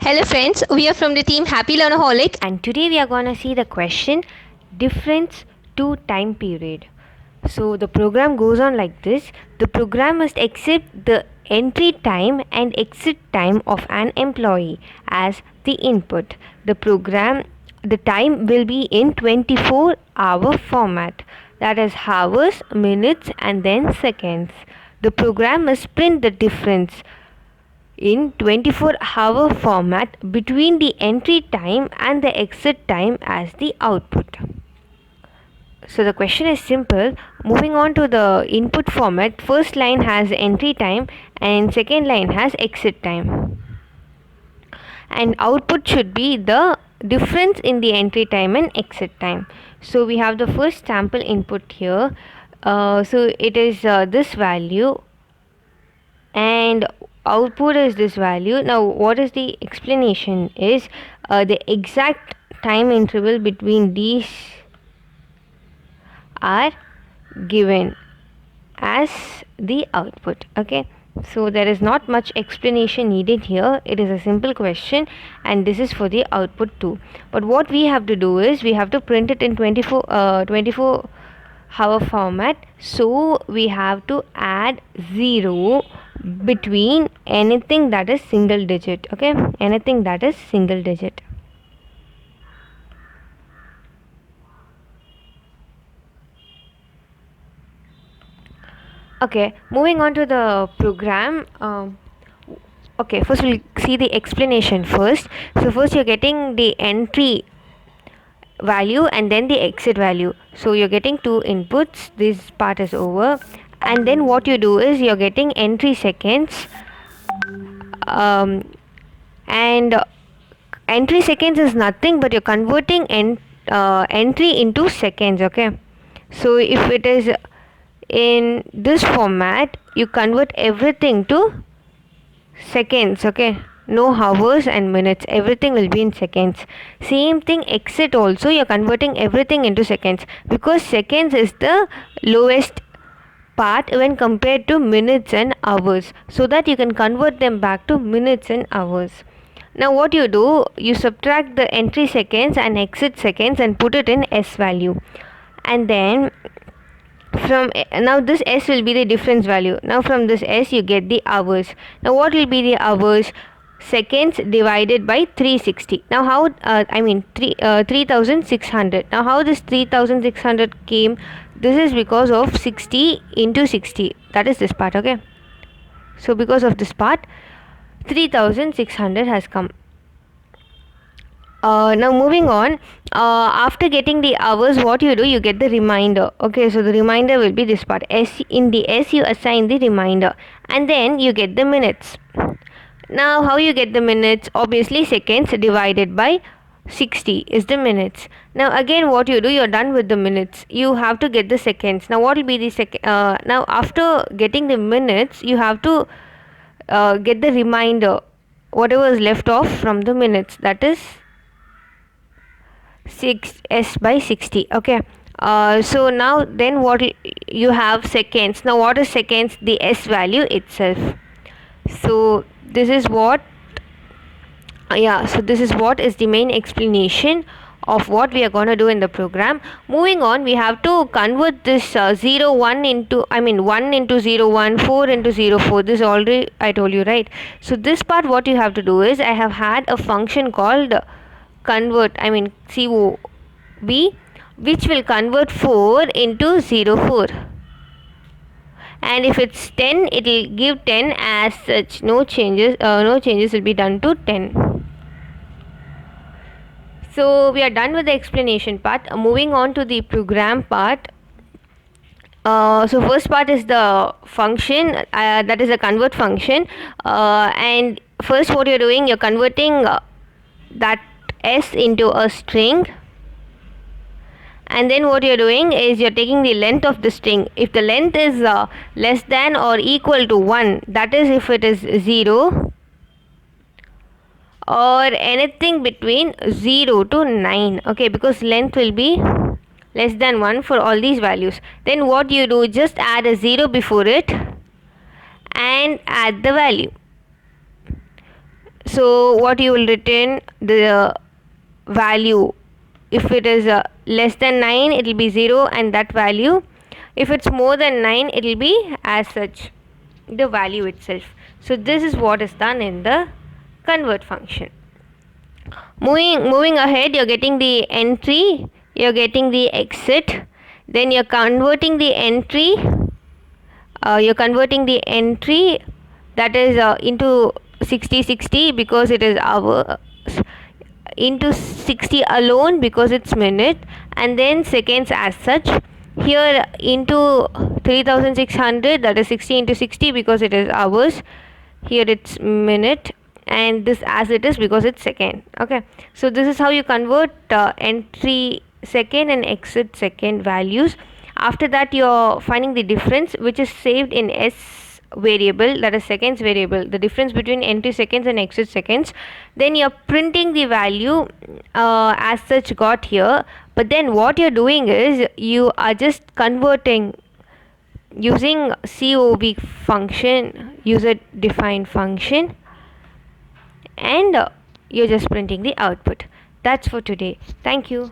Hello friends, we are from the team Happy Learnaholic. And today we are going to see the question difference to time period. So the program goes on like this. The program must accept the entry time and exit time of an employee as the input. The time will be in 24-hour format, that is hours, minutes and then seconds. The program must print the difference in 24-hour format between the entry time and the exit time as the output. So the question is simple. Moving on to the input format, first line has entry time and second line has exit time. And output should be the difference in the entry time and exit time. So we have the first sample input here. So it is this value and output is this value. Now what is the explanation is the exact time interval between these are given as the output. Okay, so there is not much explanation needed here. It is a simple question and this is for the output too. But what we have to do is we have to print it in 24-hour format. So we have to add 0 between anything that is single digit. Okay, anything that is single digit. Okay, moving on to the program. Okay, first we'll see the explanation first. So first you're getting the entry value and then the exit value. So you're getting two inputs. This part is over, and then what you do is you're getting entry seconds, and entry seconds is nothing but you're converting entry into seconds. Okay, so if it is in this format, you convert everything to seconds. Okay, no hours and minutes, everything will be in seconds. Same thing exit also, you're converting everything into seconds because seconds is the lowest part when compared to minutes and hours, so that you can convert them back to minutes and hours. Now what you do, you subtract the entry seconds and exit seconds and put it in S value, and then from now this S will be the difference value. Now from this S you get the hours. Now what will be the hours? Seconds divided by 360. Now how 3600. Now how this 3600 came? This is because of 60 into 60, that is this part. Okay, so because of this part 3600 has come. Now moving on, after getting the hours, what you do, you get the remainder. Okay, so the remainder will be this part. S, in the S you assign the remainder and then you get the minutes. Now how you get the minutes? Obviously seconds divided by 60 is the minutes. Now again what you do, you're done with the minutes, you have to get the seconds. Now what will be the second? Now after getting the minutes, you have to get the remainder, whatever is left off from the minutes, that is 6s by 60. Okay, so now then what you have seconds. Now what is seconds? The S value itself. So this is what so this is what is the main explanation of what we are going to do in the program. Moving on, we have to convert this 0 1 into 1 into 0 1, 4 into 0 4. This already I told you, right? So this part what you have to do is, I have had a function called convert, COV, which will convert 4 into 0 4, and if it's 10 it will give 10 as such. No changes will be done to 10. So we are done with the explanation part. Moving on to the program part. So first part is the function, that is a convert function, and first what you're doing, you're converting that S into a string, and then what you're doing is you're taking the length of the string. If the length is less than or equal to 1, that is if it is 0, or anything between 0 to 9. Okay, because length will be less than 1 for all these values. Then what you do, just add a 0 before it and add the value. So what you will return the value. If it is less than 9, it will be 0 and that value. If it's more than 9, it will be as such the value itself. So this is what is done in the convert function. Moving ahead, you're getting the entry, you're getting the exit, then you're converting the entry. That is into 60 because it is hours, into 60 alone because it's minute, and then seconds as such. Here into 3600, that is 60 into 60 because it is hours. Here it's minute, and this as it is because it's second. Okay, so this is how you convert entry second and exit second values. After that, you're finding the difference which is saved in S variable, that is seconds variable, the difference between entry seconds and exit seconds. Then you're printing the value as such got here, but then what you're doing is you are just converting using COV function, user defined function, and you're just printing the output. That's for today. Thank you.